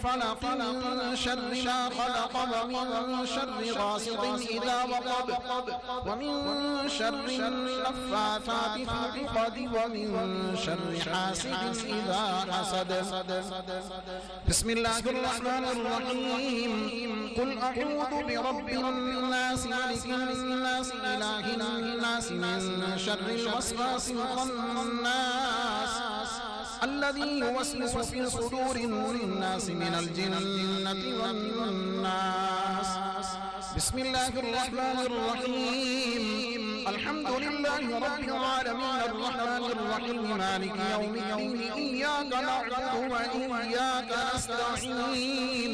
فلق من شر ما خلق ومن شر غاسق إذا وقب ومن شر النفاثات في العقد ومن شر حاسد إذا حسد بسم الله الرحمن الرحيم قل أعوذ برب الناس ملك الناس إله الناس من شر الوسواس الخناس الذي يوسوس في صدور الناس من الجنة والناس بسم الله الرحمن الرحيم الحمد لله رب العالمين الرحمن الرحيم مالك يوم الدين إياك نعبد وإياك نستعين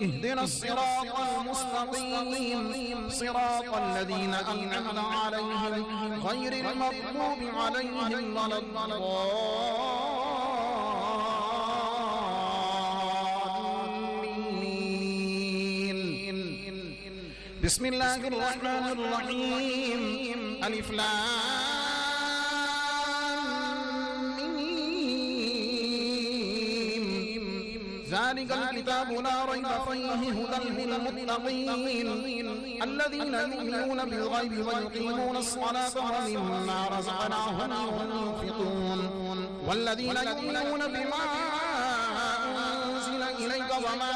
اهدنا الصراط المستقيم صراط الذين أنعمت عليهم غير المغضوب عليهم ولا الضالين بسم الله الرحمن الرحيم ألف لام ميم ذلك الكتاب لا ريب فيه هدى للمتقين الذين يؤمنون بالغيب ويقيمون الصلاة ومما رزقناهم ينفقون والذين يؤمنون بما أنزل إليك وما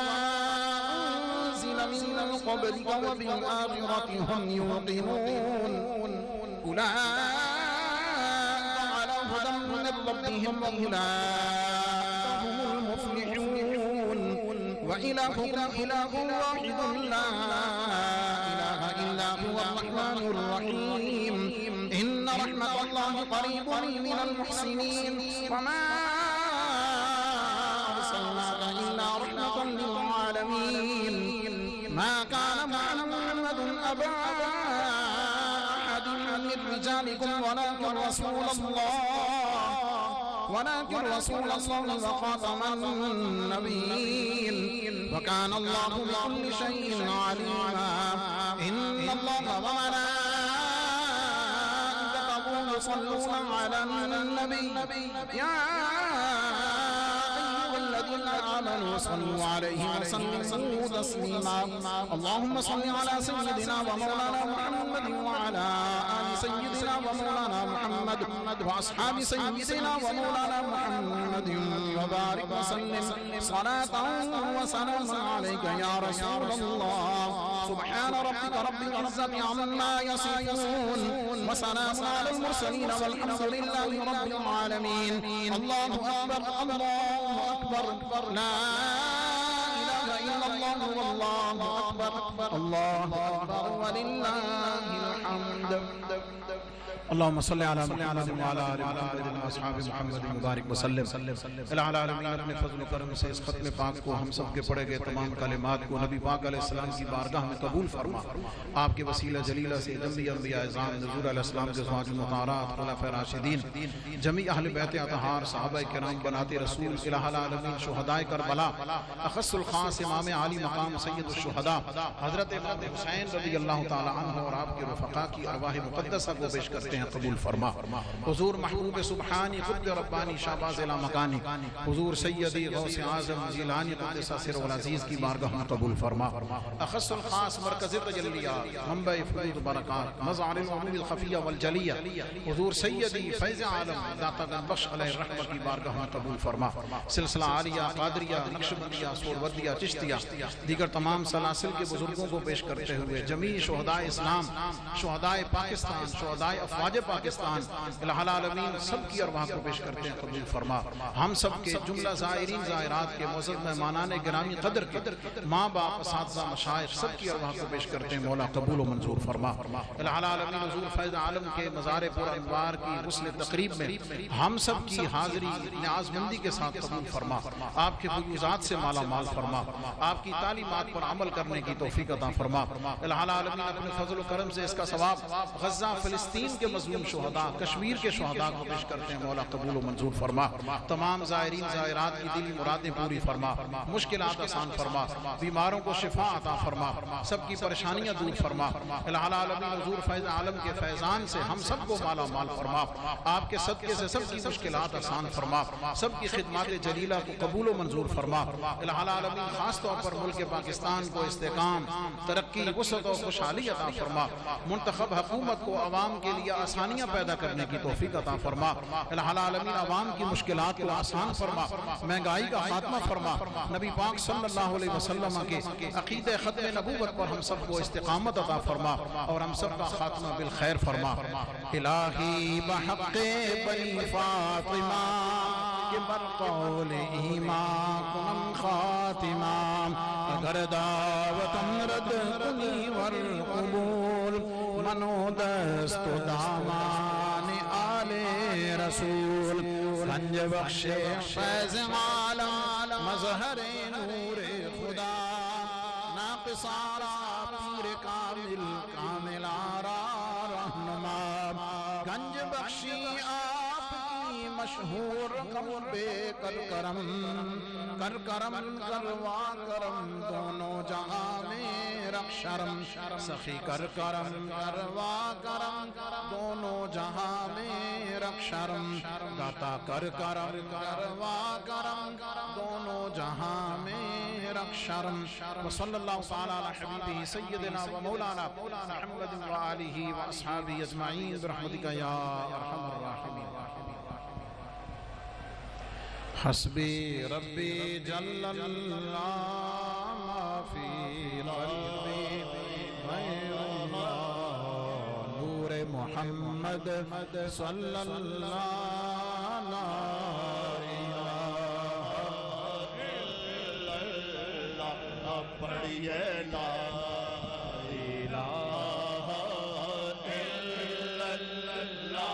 أنزل من قبلك وبالآخرة هم يوقنون أولئك على هدى من ربهم وأولئك هم المفلحون وإلهكم إله واحد لا إله إلا هو الرحمن الرحيم إن رحمة الله قريب من المحسنين وما أرسلناك إلا رحمة للعالمين ما كان محمد أبا أحد من رجالكم ولكن رسول الله وخاتم النبيين وكان الله بكل شيء عليما إن الله وملائكته يصلون على النبي يا أيها الذين آمنوا صلوا عليه وسلموا تسليما اللهم صل على سيدنا ومولانا محمد وعلى آل سيدنا ومولانا محمد وأصحاب سيدنا ومولانا محمد وبارك وسلم صلاة وسلام عليك يا رسول الله سبحان ربك رب العزة عما يصفون وسلام على المرسلين والحمد لله رب العالمين الله أكبر الله أكبر لا إله إلا الله والله أكبر الله أكبر ولله الحمد اللهم صل على محمد وعلى آل محمد واصحاب محمد مبارک وسلم العالمین اپنے فضل و کرم سے اس ختم پاک کو ہم سب کے پڑھے گئے تمام کلمات کو نبی پاک علیہ السلام کی بارگاہ میں قبول فرما آپ کے وسیلہ جلیلہ سے جمی انبیاء اعظام حضور علیہ السلام کے ازواج مطہرات خلفاء راشدین جمیع اہل بیت اطہار صحابہ کرام بنات رسول الہ العالمین شہداء کربلا اخص الخاص امام عالی مقام سید الشہداء حضرت امام حسین رضی اللہ تعالی عنہ اور آپ کے رفقا کی ارواح مقدسہ کو پیش کرتے ہیں قبول فرما حضور محبوب سبحانی خود ربانی شہباز مکانی حضور سیدی غوث اعظم جیلانی قدس سر والعزیز کی بارگاہ میں قبول فرما اخص الخاص مرکز التجلیہ منبع فیوض برکات مظہر العلوم الخفیہ والجلیہ حضور سیدی فیض عالم داتا گن بخش علیہ الرحمہ کی بارگاہ میں قبول فرما سلسلہ عالیہ قادریہ نقشبندیہ سوروردیہ چشتیہ دیگر تمام سلاسل کے بزرگوں کو پیش کرتے ہوئے جمیع شہداء اسلام شہداء پاکستان شہداء افواج پاکستان الہ العالمین سب کی ارواح کو پیش کرتے ہیں قبول فرما ہم سب کے جملہ زائرین زائرات کے معزز مہمانان گرامی قدر کے ماں باپ اساتذہ مشائخ سب کی ارواح کو پیش کرتے ہیں مولا قبول و منظور فرما الہ العالمین حضور فیض عالم کے مزار پر انوار کی غسل تقریب میں ہم سب کی حاضری نیاز مندی کے ساتھ قبول فرما آپ کے فیوزات سے مالا مال فرما آپ کی تعلیمات پر عمل کرنے کی توفیق عطا فرما الہ العالمین اپنے فضل و کرم سے اس کا ثواب غزہ فلسطین کے مظلوم شہداء کشمیر کے شہداء کو پیش کرتے ہیں مولا قبول و منظور فرما، تمام زائرین زائرات کی دلی مرادیں پوری فرما، مشکلات آسان فرما، بیماروں کو شفا عطا فرما، سب کی پریشانیاں دور فرما، الہ العالمین حضور فیض عالم کے فیضان سے ہم سب کو مالا مال فرما، آپ کے صدقے سے سب کی مشکلات آسان فرما، سب کی خدمات جلیلہ کو قبول و منظور فرما، الہ العالمین خاص طور پر ملک پاکستان کو استحکام، ترقی، وسعت و خوشحالی عطا فرما، منتخب حکومت کو عوام کے لیے آسانیاں پیدا کرنے کی توفیق عطا فرما، الہ العالمین عوام کی مشکلات کو آسان فرما، مہنگائی کا خاتمہ فرما، نبی پاک صلی اللہ علیہ وسلم کے عقیدہ ختم نبوت پر ہم سب کو استقامت عطا فرما اور ہم سب کا خاتمہ بالخیر فرما۔ الہی بحق بنی فاطمہ کہ برقول ایمان کنم خاتمہ، اگر دعوتم رد کنی والقبول منو دست و دامان آل رسول، گنج بخش فیض عالم مظہر نور خدا، ناقص آرا پیر کامل کامل آرا رہنما، گنج بخشی آپ کی مشہور رقم بے کر کرم، کر کرم کروا کرم دونوں جہاں میں رکھ شرم، سخی کر کرم کروا کرم دونوں جہاں میں رکھ شرم، داتا کر کرم کروا کرم دونوں جہاں میں رکھ شرم، وصلی اللہ تعالی علی حبیبہ سیدنا و مولانا محمد و آلہ و اصحابہ اجمعین برحمتک یا ارحم الراحمین۔ حسبی ربی جل اللہ ما فی قلبی غیر اللہ، نور محمد صلی اللہ لا الہ الا اللہ، پڑھئے لا الہ الا اللہ،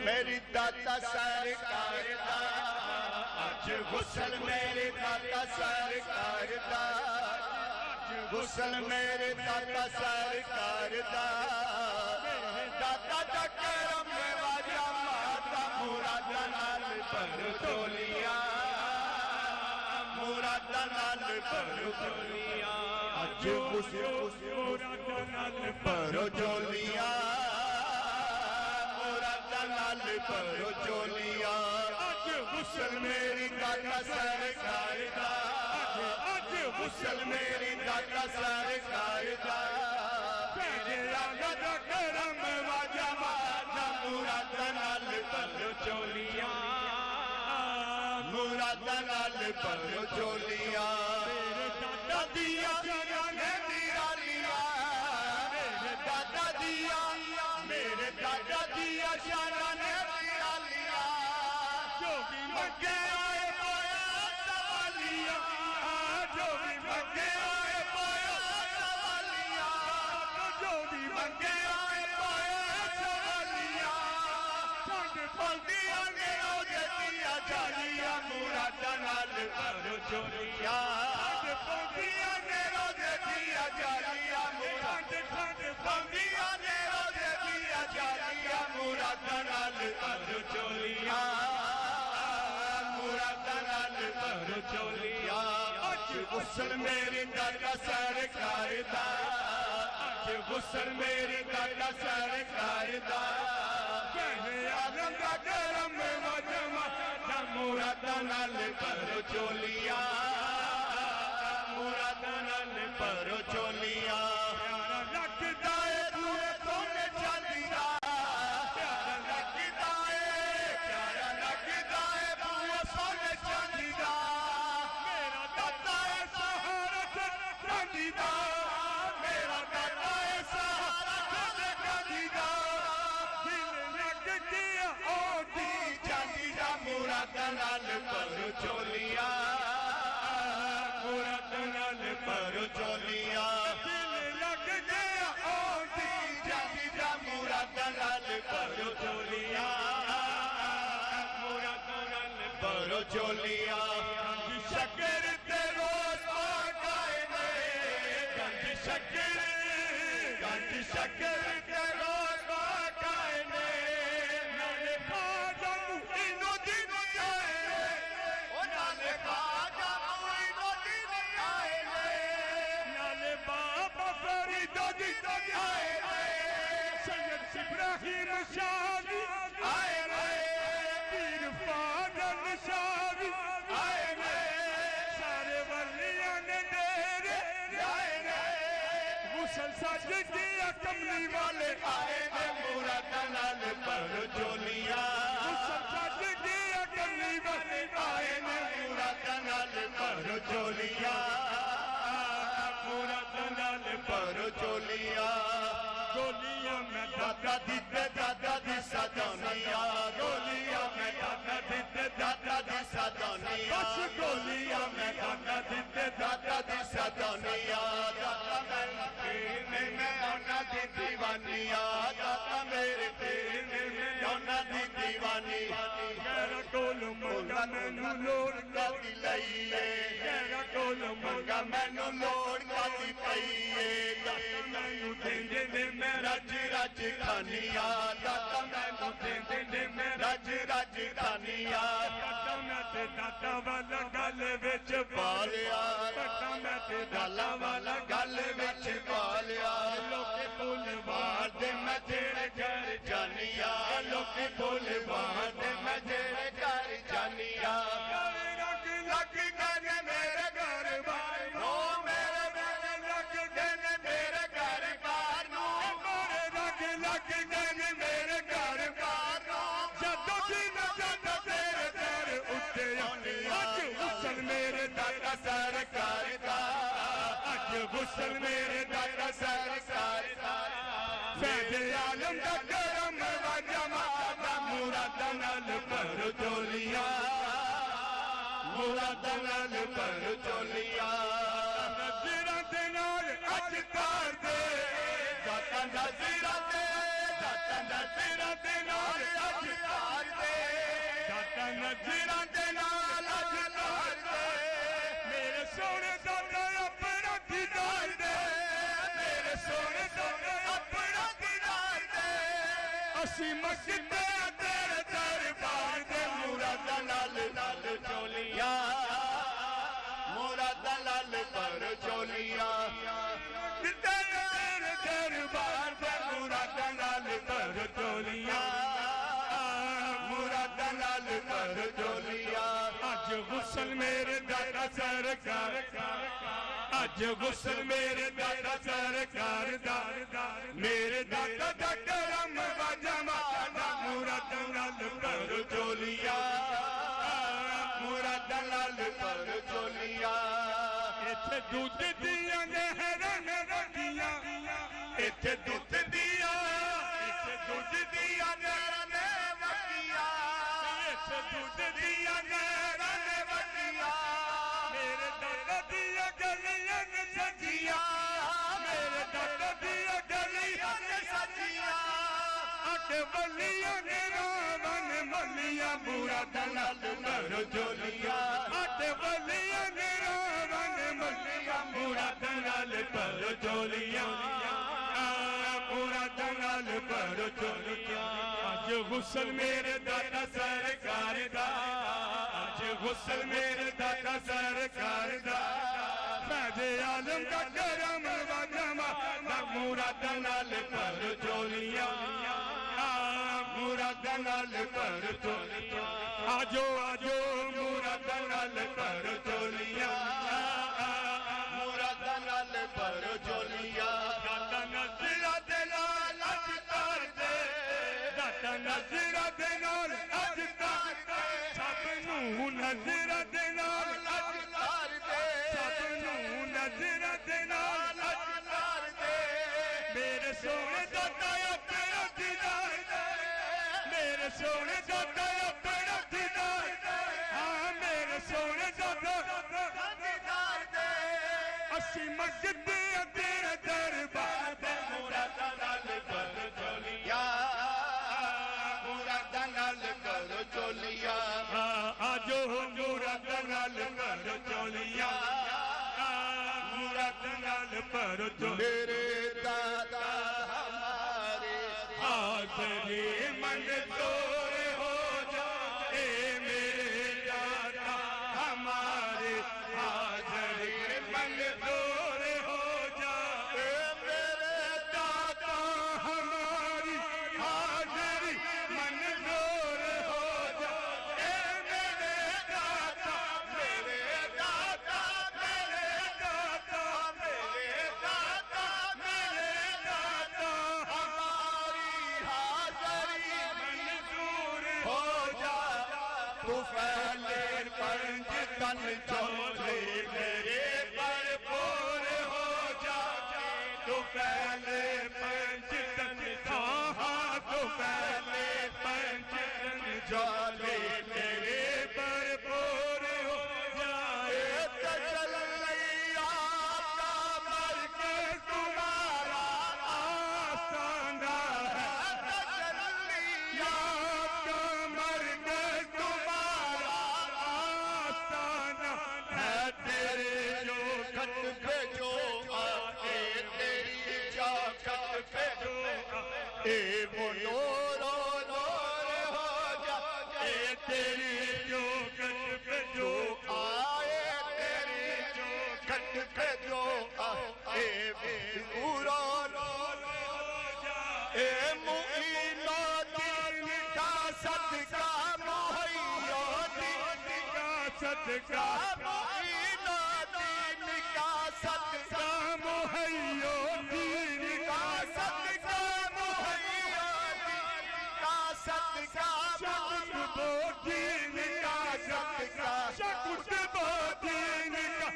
میری داتا سرکار دا، اج غسل میرے داتا سرکار دا، غسل میرے داتا سرکار دا، داتا دا کرم واجا ماتا مراد نال پر ٹولیاں، مراد نال پر ٹولیاں، اج غسل مراد نال پر ٹولیاں، پرو چولیا، اج غسل میری داتا سرکار دا، اج غسل میری داتا سرکار دا، تیرا دا کرم واجا ماتا مراد نال پرو چولیا۔ پرو چولیا میرے دادا دیا شانہ نرالیاں میرے دادا دیا شانہ نرالیاں جو بھی منگے آئے پایا سوالیاں جو بھی منگے آئے پایا سوالیاں جو بھی منگے آئے پایا سوالیاں ٹھنڈ پلدیاں نے روزے دیا جالیاں مراداں نال بھرو چولیاں ٹھنڈ پلدیاں نے روزے دیا جالیاں ٹھنڈ پلدیاں نے روزے دیا جالیاں مراداں نال بھرو چولیاں مراداں نال بھرو چولیاں اج غسل میرے دادا سرکار دا اج غسل میرے دادا سرکار دا کہنے عالم دا کرم و جمع مراداں نال بھرو چولیاں مراداں نال بھرو چولیاں پیارا لگدا اے دوے سونے چاندی دا پیارا لگدا اے دوے سونے چاندی دا میرا دادا اے سہارا چاندی دا میرا دادا اے سہارا چاندی دا دل لگ گیا او دی چاندی دا مراداں نال بھرو چولیاں مراداں نال بھرو چولیاں دل لگ گیا او دی چاندی دا مراداں نال بھرو چولیاں مراداں نال بھرو چولیاں گنج شکر تے روز پکائے نے گنج شکر تے روز پکائے نے نالے خواجہ معینو دین آئے او نالے خواجہ معینو دین آئے نالے بابا فرید دین آئے سید ابراہیم شاہی آئے پیر فاضل شاہی آئے سارے ولیاں نے ڈیرے آئے غسل سج دیا کملی والے آئے مراداں نال بھرو چولیاں غسل سج دیا کملی والے آئے مراداں نال بھرو چولیاں مراداں نال بھرو چولیاں گولیاں میں دادا دی سجانیاں گولیاں میں دادا دی سجانیاں بس گولیاں میں دادا دی سجانیاں دادا میرے پیر نے میں انہاں دی دیوانیاں دادا میرے پیر نے میں انہاں دی دیوانی میرا کول منگا مینوں لوڑ کاتی لئیے میرا کول منگا مینوں لوڑ کاتی پئیے دادا مینوں دیندے نے میں رج کھانیاں دادا مینوں دیندے نے میں رج کھانیاں دادا میں تے دادا والا گل وچ پالیا دادا میں تے دادا والا گل وچ پالیا لوکے بول وار دے میں تیرے گھر جانیاں لوکے بول وار دے میں تیرے گھر جانیاں رنگ لگ گئے میرے گھر بار نو میرے لگ گئے میرے گھر بار نو میرے رنگ لگ گئے میرے گھر بار نو جدو دن جدو تیرے در اٹھے اج غسل میرے دادا سرکار دا اج غسل میرے دادا سرکار دا فیض عالم دا کرم و جمع مراداں نال بھرو چولیاں مراداں نال بھرو چولیاں نظراں دے نال اج کار دے دادا نظراں دے نال اج کار دے دادا نظراں دے نال اج کار دے میرے سونے دادا اپنا دیدار دے میرے سونے دادا اپنا دیدار دے اسی مسجد تیرے دربار دے مراداں نال چولیاں مراداں نال بھرو چولیاں تیرے دربار دے مراداں نال بھرو چولیاں مراداں نال بھرو چولیاں اج غسل میرے دادا سرکار اج غسل میرے دادا سرکار دا میرے دادا دا کرم و جمع مراداں نال بھرو چولیاں مراداں نال بھرو اچھے دودھ دیا اچھے دودھ دیا نے وکیا اچھے دودھ دیا نے وکیا میرے دادا دیا گلیاں سجیا میرے دادا دیا گلیاں سجیا اٹھ بلیاں نے راون ملیاں مراد نال بھر جھولیاں اٹھ بلیاں نے راون ملیاں مراد نال بھر جھولیاں مراد نال بھر جھولیاں اج غسل میرے دادا سرکار دا اج غسل میرے دادا سرکار دا فیض عالم دا کرم وجما مراد نال بھر جھولیاں مراد نال بھر جھولیاں آجو آجو مراد نال بھر جھولیاں مراد نال بھر جھولیاں دادا نظرہ دے نال اج کر دے دادا نظرہ دے نال اج کر دے سب نوں نظرہ دے نال اج کر دے سب نوں نظرہ دے نال اج کر دے میرے سونے دادا اپنا دیدار دے میرے سونے دادا اپنا دیدار دے ہاں میرے سونے دادا دیدار دے اسی منگدے تیرے دربار دے مراد نال بھر جھولیاں مراد نال بھر جھولیاں آجو مراد نال بھر جھولیاں مراد نال بھر جھولیاں میرے دادا ہمارے حاضری منظور ہو جائے میرے دادا ہمارے حاضری منظور ہو جائے میرے دادا ہماری حاضری منظور ہو جائے میرے دادا میرے دادا میرے دادا میرے دادا میرے دادا ہماری حاضری منظور ہو جائے تو پہلے پنج تن چولے میرے بھرپور ہو جائے تو پہلے پنج تن ہاں تو پہلے پنج تن چولے میرے بھرپور ہو جائے تجلیہ کا مرکز تمہارا آستانہ ہے تجلیہ کا مرکز تمہارا آستانہ ہے تیرے جو خط پہ جو آئے تیری چاکت پہ جو اے وہ نور و نور ہو جائے تیری جو خط پہ جو آئے تیری جو خط پہ جو آئے نور و نور ہو جائے اے معین و دین کا صدقہ مہیا دین کا صدقہ معین و دین کا صدقہ مہیا دین کا صدقہ مہیا دین کا صدقہ شکر دو دین کا صدقہ شکر دو دین کا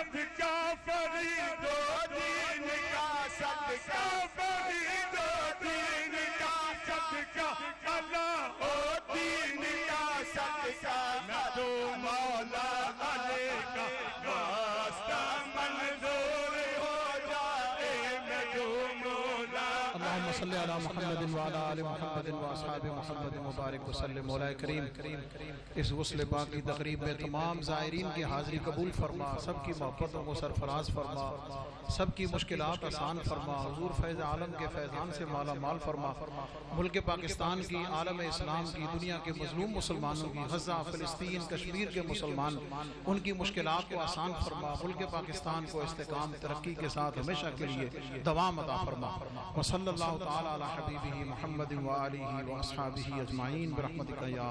صدقہ فرید و دین کا صدقہ فرید و دین کا صدقہ اللہ او دین کا صدقہ نہ دو مولا علی کا واسطہ منظور ہو جائے میں دو مولا اللهم صل على محمد وعلى آل محمد واصحاب محمد مبارک وسلم مولا کریم اس غسل پاک کی تقریب میں تمام زائرین کی حاضری قبول فرما سب کی محبتوں کو سرفراز فرما سب کی مشکلات آسان فرما حضور فیض عالم کے فیضان سے مالا مال فرما ملک پاکستان کی عالم اسلام کی دنیا کے مظلوم مسلمانوں کی غزہ فلسطین کشمیر کے مسلمان ان کی مشکلات کو آسان فرما ملک پاکستان کو استحکام ترقی کے ساتھ ہمیشہ کے لیے دوام عطا فرما وصلی اللہ تعالی علی حبیبہ محمد وآلہ واصحابہ اجمعین برحمتک یا